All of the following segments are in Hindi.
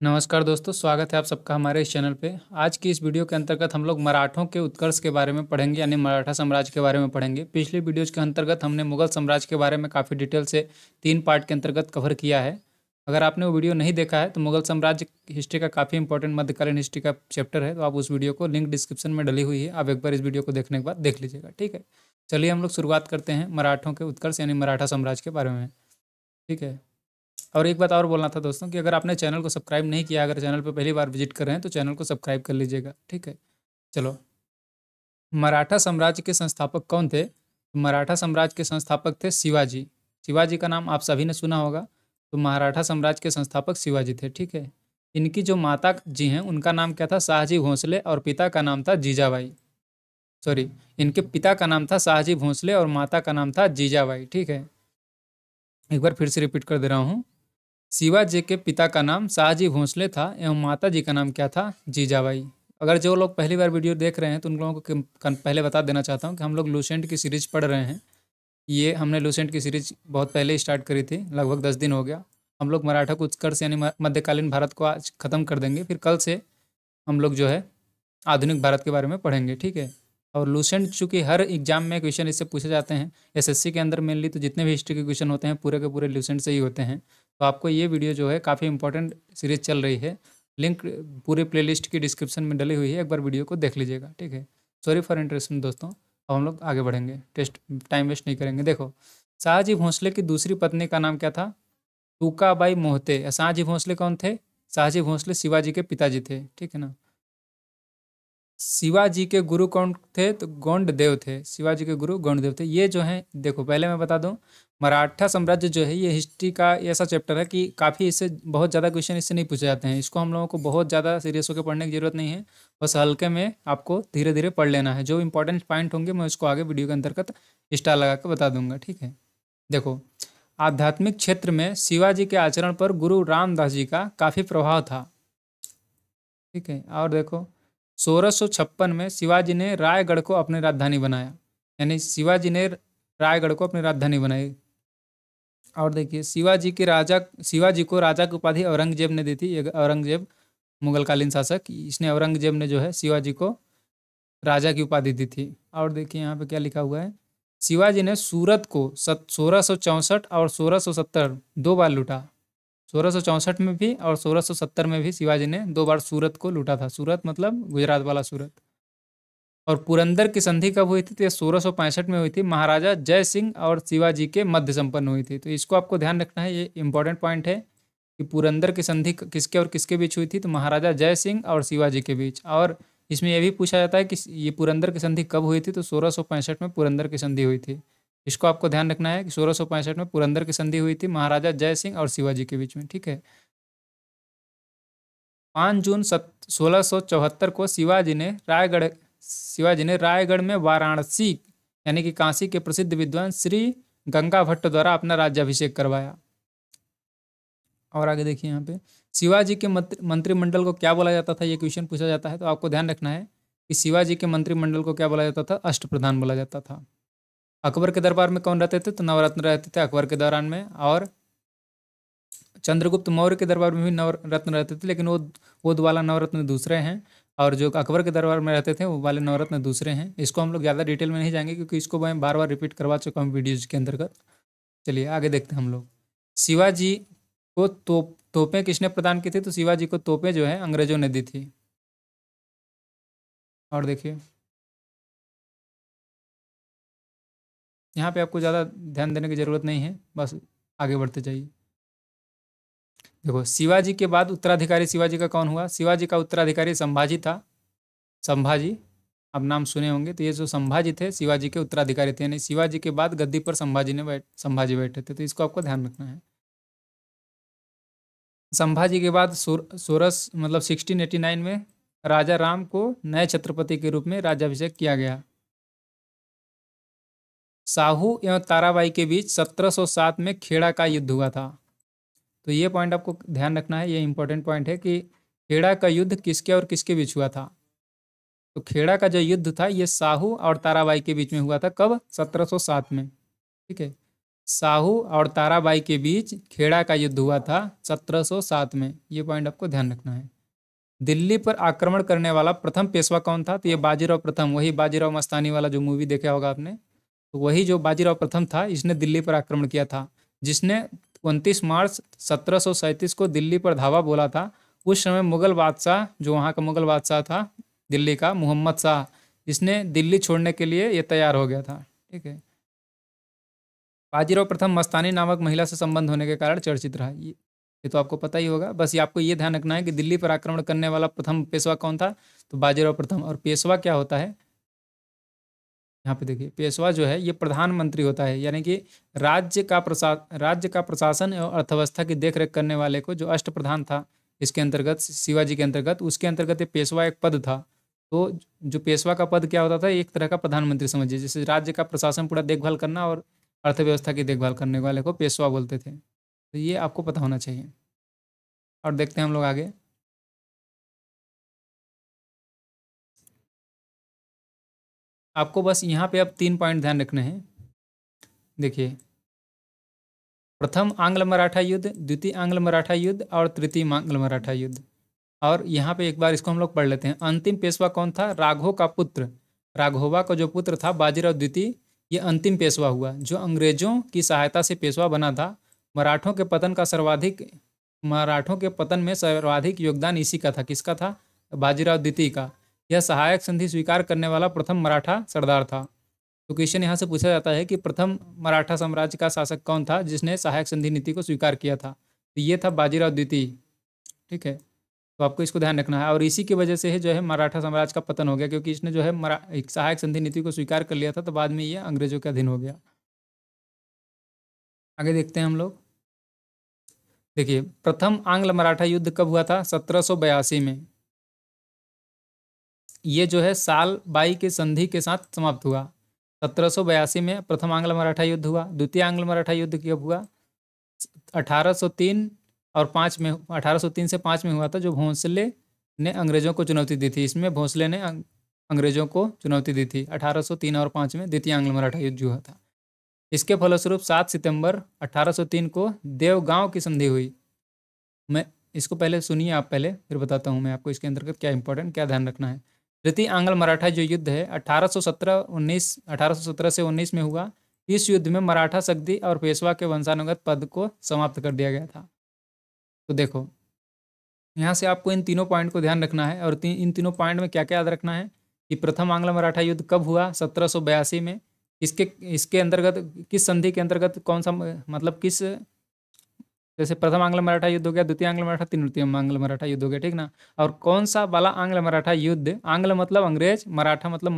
नमस्कार दोस्तों, स्वागत है आप सबका हमारे इस चैनल पे। आज की इस वीडियो के अंतर्गत हम लोग मराठों के उत्कर्ष के बारे में पढ़ेंगे, यानी मराठा साम्राज्य के बारे में पढ़ेंगे। पिछली वीडियोज के अंतर्गत हमने मुगल साम्राज्य के बारे में काफ़ी डिटेल से 3 पार्ट के अंतर्गत कवर किया है। अगर आपने वो वीडियो नहीं देखा है तो मुगल साम्राज्य हिस्ट्री का काफ़ी इंपॉर्टेंट मध्यकालीन हिस्ट्री का चैप्टर है, तो आप उस वीडियो को लिंक डिस्क्रिप्शन में डली हुई है, आप एक बार इस वीडियो को देखने के बाद देख लीजिएगा। ठीक है, चलिए हम लोग शुरुआत करते हैं मराठों के उत्कर्ष यानी मराठा साम्राज्य के बारे में। ठीक है, और एक बात और बोलना था दोस्तों कि अगर आपने चैनल को सब्सक्राइब नहीं किया, अगर चैनल पर पहली बार विजिट कर रहे हैं तो चैनल को सब्सक्राइब कर लीजिएगा। ठीक है, चलो। मराठा साम्राज्य के संस्थापक कौन थे? मराठा साम्राज्य के संस्थापक थे शिवाजी। शिवाजी का नाम आप सभी ने सुना होगा, तो मराठा साम्राज्य के संस्थापक शिवाजी थे। ठीक है, इनकी जो माता जी हैं उनका नाम क्या था? शाहजी भोंसले, और पिता का नाम था जीजाबाई। सॉरी, इनके पिता का नाम था शाहजी भोंसले और माता का नाम था जीजाबाई। ठीक है, एक बार फिर से रिपीट कर दे रहा हूँ। शिवाजी के पिता का नाम शाहजी भोंसले था एवं माता जी का नाम क्या था? जीजाबाई। अगर जो लोग पहली बार वीडियो देख रहे हैं तो उन लोगों को पहले बता देना चाहता हूँ कि हम लोग लूसेंट की सीरीज पढ़ रहे हैं। ये हमने लूसेंट की सीरीज बहुत पहले स्टार्ट करी थी, लगभग 10 दिन हो गया। हम लोग मराठा को उत्कर्ष यानी मध्यकालीन भारत को आज ख़त्म कर देंगे, फिर कल से हम लोग जो है आधुनिक भारत के बारे में पढ़ेंगे। ठीक है, और लूसेंट चूँकि हर एग्जाम में क्वेश्चन इससे पूछे जाते हैं, एसएससी के अंदर मेनली तो जितने भी हिस्ट्री के क्वेश्चन होते हैं पूरे के पूरे लूसेंट से ही होते हैं। तो आपको ये वीडियो जो है काफ़ी इंपॉर्टेंट सीरीज चल रही है, लिंक पूरे प्लेलिस्ट की डिस्क्रिप्शन में डली हुई है, एक बार वीडियो को देख लीजिएगा। ठीक है, सॉरी फॉर इंटरेशन दोस्तों। अब हम लोग आगे बढ़ेंगे, टेस्ट टाइम वेस्ट नहीं करेंगे। देखो, शाहजी भोंसले की दूसरी पत्नी का नाम क्या था? तुकाबाई मोहते। शाहजी भोंसले कौन थे? शाहजी भोंसले शिवाजी के पिताजी थे। ठीक है ना। शिवाजी के गुरु कौन थे? तो गौंडदेव थे। शिवाजी के गुरु गौंडदेव थे। ये जो हैं, देखो पहले मैं बता दूं, मराठा साम्राज्य जो है ये हिस्ट्री का ऐसा चैप्टर है कि काफ़ी इससे बहुत ज़्यादा क्वेश्चन इससे नहीं पूछे जाते हैं। इसको हम लोगों को बहुत ज़्यादा सीरियस होकर पढ़ने की जरूरत नहीं है, बस हल्के में आपको धीरे धीरे पढ़ लेना है। जो इंपॉर्टेंट पॉइंट होंगे मैं उसको आगे वीडियो के अंतर्गत स्टार लगा कर बता दूंगा। ठीक है, देखो, आध्यात्मिक क्षेत्र में शिवाजी के आचरण पर गुरु रामदास जी का काफ़ी प्रभाव था। ठीक है, और देखो, 1656 में शिवाजी ने रायगढ़ को अपनी राजधानी बनाया, यानी शिवाजी ने रायगढ़ को अपनी राजधानी बनाई। और देखिए, शिवाजी को राजा की उपाधि औरंगजेब ने दी थी। औरंगजेब मुगलकालीन शासक, इसने औरंगजेब ने जो है शिवाजी को राजा की उपाधि दी थी। और देखिए यहाँ पे क्या लिखा हुआ है, शिवाजी ने सूरत को 1664 और 1670 दो बार लूटा। 1664 में भी और 1670 में भी शिवाजी ने 2 बार सूरत को लूटा था। सूरत मतलब गुजरात वाला सूरत। और पुरंदर की संधि कब हुई थी? तो ये 1665 में हुई थी। महाराजा जय सिंह और शिवाजी के मध्य संपन्न हुई थी। तो इसको आपको ध्यान रखना है, ये इंपॉर्टेंट पॉइंट है कि पुरंदर की संधि किसके और किसके बीच हुई थी? तो महाराजा जय सिंह और शिवाजी के बीच। और इसमें यह भी पूछा जाता है कि ये पुरंदर की संधि कब हुई थी? तो 1665 में पुरंदर की संधि हुई थी। इसको आपको ध्यान रखना है कि 1665 में पुरंदर की संधि हुई थी महाराजा जय सिंह और शिवाजी के बीच में। ठीक है, 5 जून 1674 को शिवाजी ने रायगढ़ में वाराणसी यानी कि काशी के प्रसिद्ध विद्वान श्री गंगा भट्ट द्वारा अपना राज्याभिषेक करवाया। और आगे देखिए यहाँ पे, शिवाजी के मंत्रिमंडल को क्या बोला जाता था? ये क्वेश्चन पूछा जाता है, तो आपको ध्यान रखना है कि शिवाजी के मंत्रिमंडल को क्या बोला जाता था? अष्टप्रधान बोला जाता था। अकबर के दरबार में कौन रहते थे? तो नवरत्न रहते थे अकबर के दौरान में। और चंद्रगुप्त मौर्य के दरबार में भी नवरत्न रहते थे, लेकिन वो वाला नवरत्न दूसरे हैं, और जो अकबर के दरबार में रहते थे वो वाले नवरत्न दूसरे हैं। इसको हम लोग ज़्यादा डिटेल में नहीं जाएंगे क्योंकि इसको मैं बार बार रिपीट करवा चुका हूँ वीडियोज़ के अंतर्गत। चलिए आगे देखते हैं हम लोग। शिवाजी को तोपें किसने प्रदान की थी? तो शिवाजी को तोपें जो है अंग्रेजों ने दी थी। और देखिए, यहाँ पे आपको ज़्यादा ध्यान देने की ज़रूरत नहीं है, बस आगे बढ़ते जाइए। देखो, शिवाजी के बाद उत्तराधिकारी शिवाजी का कौन हुआ? शिवाजी का उत्तराधिकारी संभाजी था। संभाजी, अब नाम सुने होंगे, तो ये जो संभाजी थे शिवाजी के उत्तराधिकारी थे, यानी शिवाजी के बाद गद्दी पर संभाजी बैठे थे। तो इसको आपको ध्यान रखना है। संभाजी के बाद 1689 में राजा राम को नए छत्रपति के रूप में राज्याभिषेक किया गया। साहू एवं ताराबाई के बीच 1707 में खेड़ा का युद्ध हुआ था। तो ये पॉइंट आपको ध्यान रखना है, ये इंपॉर्टेंट पॉइंट है कि खेड़ा का युद्ध किसके और किसके बीच हुआ था? तो खेड़ा का जो युद्ध था ये साहू और ताराबाई के बीच में हुआ था। कब? 1707 में। ठीक है, साहू और ताराबाई के बीच खेड़ा का युद्ध हुआ था 1707 में। ये पॉइंट आपको ध्यान रखना है। दिल्ली पर आक्रमण करने वाला प्रथम पेशवा कौन था? तो ये बाजीराव प्रथम, वही बाजीराव मस्तानी वाला जो मूवी देखा होगा आपने, तो वही जो बाजीराव प्रथम था, इसने दिल्ली पर आक्रमण किया था, जिसने 29 मार्च 1737 को दिल्ली पर धावा बोला था। उस समय मुगल बादशाह, जो वहाँ का मुगल बादशाह था दिल्ली का, मोहम्मद शाह, इसने दिल्ली छोड़ने के लिए ये तैयार हो गया था। ठीक है। बाजीराव प्रथम मस्तानी नामक महिला से संबंध होने के कारण चर्चित रहा। ये तो आपको पता ही होगा। बस ये आपको ये ध्यान रखना है कि दिल्ली पर आक्रमण करने वाला प्रथम पेशवा कौन था? तो बाजीराव प्रथम। और पेशवा क्या होता है? यहाँ पे देखिए, पेशवा जो है ये प्रधानमंत्री होता है, यानी कि राज्य का प्रशासन और अर्थव्यवस्था की देखरेख करने वाले को, जो अष्टप्रधान था इसके अंतर्गत, शिवाजी के अंतर्गत, उसके अंतर्गत ये पेशवा एक पद था। तो जो पेशवा का पद क्या होता था? एक तरह का प्रधानमंत्री समझिए, जैसे राज्य का प्रशासन पूरा देखभाल करना और अर्थव्यवस्था की देखभाल करने वाले को पेशवा बोलते थे। तो ये आपको पता होना चाहिए। और देखते हैं हम लोग आगे। आपको बस यहाँ पे अब 3 पॉइंट ध्यान रखने हैं। देखिए, प्रथम आंग्ल मराठा युद्ध, द्वितीय आंग्ल मराठा युद्ध और तृतीय आंग्ल मराठा युद्ध। और यहाँ पे एक बार इसको हम लोग पढ़ लेते हैं। अंतिम पेशवा कौन था? राघव का पुत्र, राघोबा का जो पुत्र था बाजीराव द्वितीय, ये अंतिम पेशवा हुआ, जो अंग्रेजों की सहायता से पेशवा बना था। मराठों के पतन में सर्वाधिक योगदान इसी का था। किसका था? बाजीराव द्वितीय का। यह सहायक संधि स्वीकार करने वाला प्रथम मराठा सरदार था। तो क्वेश्चन यहाँ से पूछा जाता है कि प्रथम मराठा साम्राज्य का शासक कौन था जिसने सहायक संधि नीति को स्वीकार किया था? तो ये था बाजीराव द्वितीय। ठीक है, तो आपको इसको ध्यान रखना है। और इसी की वजह से है जो है मराठा साम्राज्य का पतन हो गया, क्योंकि इसने जो है एक सहायक संधि नीति को स्वीकार कर लिया था, तो बाद में ये अंग्रेजों के अधीन हो गया। आगे देखते हैं हम लोग। देखिए, प्रथम आंग्ल मराठा युद्ध कब हुआ था? 1782 में। ये जो है साल बाई के संधि के साथ समाप्त हुआ। 1782 में प्रथम आंग्ल मराठा युद्ध हुआ। द्वितीय आंग्ल मराठा युद्ध कब हुआ? 1803 और 5 में, 1803 से 5 में हुआ था, जो भोंसले ने अंग्रेजों को चुनौती दी थी। इसमें भोंसले ने अंग्रेजों को चुनौती दी थी। 1803 और 5 में द्वितीय आंग्ल मराठा युद्ध हुआ था। इसके फलस्वरूप 7 सितंबर 1803 को देवगांव की संधि हुई। मैं इसको पहले सुनिए आप पहले, फिर बताता हूँ मैं आपको इसके अंतर्गत क्या इंपॉर्टेंट, क्या ध्यान रखना है। तृतीय आंग्ल मराठा जो युद्ध है 1817 से 19 में हुआ। इस युद्ध में मराठा सगदी और पेशवा के वंशानुगत पद को समाप्त कर दिया गया था। तो देखो, यहाँ से आपको इन तीनों पॉइंट को ध्यान रखना है। और इन तीनों पॉइंट में क्या क्या याद रखना है कि प्रथम आंग्ल मराठा युद्ध कब हुआ? 1782 में। इसके अंतर्गत किस संधि के अंतर्गत, कौन सा, मतलब किस, जैसे प्रथम आंग्ल मराठा युद्ध हो गया, द्वितीय आंग्ल मराठा, तृतीय आंग्ल मराठा युद्ध हो गया, ठीक ना। और कौन सा वाला आंग्ल मराठा युद्ध? आंग्ल मतलब अंग्रेज, मराठा मतलब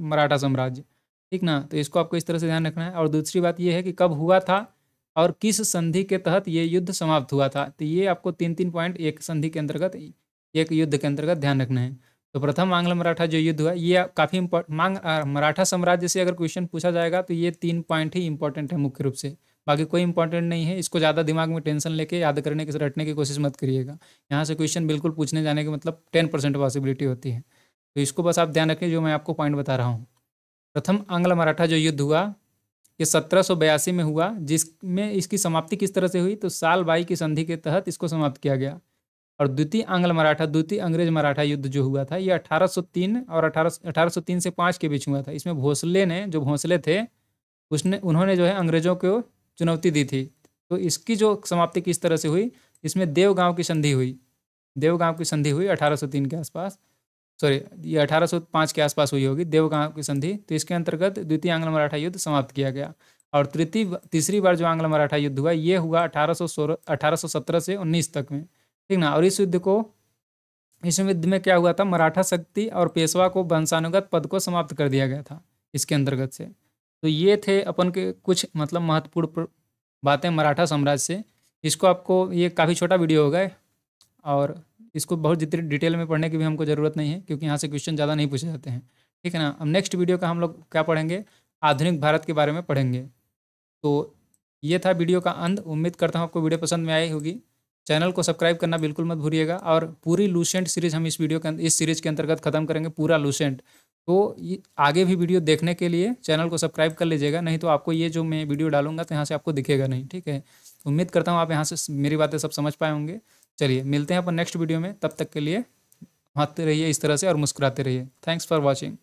मराठा साम्राज्य, ठीक ना। तो इसको आपको इस तरह से ध्यान रखना है। और दूसरी बात ये है कि कब हुआ था और किस संधि के तहत ये युद्ध समाप्त हुआ था। तो ये आपको 3 पॉइंट एक संधि के अंतर्गत, एक युद्ध के अंतर्गत ध्यान रखना है। तो प्रथम आंग्ल मराठा जो युद्ध हुआ, ये काफ़ी मराठा साम्राज्य से अगर क्वेश्चन पूछा जाएगा तो ये 3 पॉइंट ही इंपॉर्टेंट है मुख्य रूप से, बाकी कोई इंपॉर्टेंट नहीं है। इसको ज़्यादा दिमाग में टेंशन लेके याद करने की, रटने की कोशिश मत करिएगा। यहाँ से क्वेश्चन बिल्कुल पूछने जाने की मतलब 10% पॉसिबिलिटी होती है। तो इसको बस आप ध्यान रखें, जो मैं आपको पॉइंट बता रहा हूँ। प्रथम आंग्ल मराठा जो युद्ध हुआ ये 1782 में हुआ, जिसमें इसकी समाप्ति किस तरह से हुई? तो साल बाई की संधि के तहत इसको समाप्त किया गया। और द्वितीय आंग्ल मराठा, द्वितीय अंग्रेज मराठा युद्ध जो हुआ था, ये 1803 और 1803 से 5 के बीच हुआ था। इसमें भोसले ने, जो भोसले थे, उन्होंने जो है अंग्रेजों को चुनौती दी थी। तो इसकी जो समाप्ति किस तरह से हुई? इसमें देवगांव की संधि हुई। देवगांव की संधि हुई 1803 के आसपास, सॉरी ये 1805 के आसपास हुई होगी देवगांव की संधि। तो इसके अंतर्गत द्वितीय आंग्ल मराठा युद्ध समाप्त किया गया। और तीसरी बार जो आंग्ल मराठा युद्ध हुआ, ये हुआ 1817 से 19 तक में, ठीक ना। और इस युद्ध में क्या हुआ था? मराठा शक्ति और पेशवा को वंशानुगत पद को समाप्त कर दिया गया था इसके अंतर्गत से। तो ये थे अपन के कुछ मतलब महत्वपूर्ण बातें मराठा साम्राज्य से। इसको आपको, ये काफ़ी छोटा वीडियो होगा और इसको बहुत जितनी डिटेल में पढ़ने की भी हमको ज़रूरत नहीं है, क्योंकि यहाँ से क्वेश्चन ज़्यादा नहीं पूछे जाते हैं, ठीक है ना। अब नेक्स्ट वीडियो का हम लोग क्या पढ़ेंगे? आधुनिक भारत के बारे में पढ़ेंगे। तो ये था वीडियो का अंत। उम्मीद करता हूँ आपको वीडियो पसंद में आई होगी। चैनल को सब्सक्राइब करना बिल्कुल मत भूलिएगा। और पूरी लूसेंट सीरीज़ हम इस सीरीज़ के अंतर्गत ख़त्म करेंगे, पूरा लूसेंट। तो ये आगे भी वीडियो देखने के लिए चैनल को सब्सक्राइब कर लीजिएगा, नहीं तो आपको ये जो मैं वीडियो डालूंगा तो यहाँ से आपको दिखेगा नहीं। ठीक है, उम्मीद करता हूँ आप यहाँ से मेरी बातें सब समझ पाए होंगे। चलिए मिलते हैं अपन नेक्स्ट वीडियो में, तब तक के लिए हंसते रहिए इस तरह से और मुस्कुराते रहिए। Thanks for watching.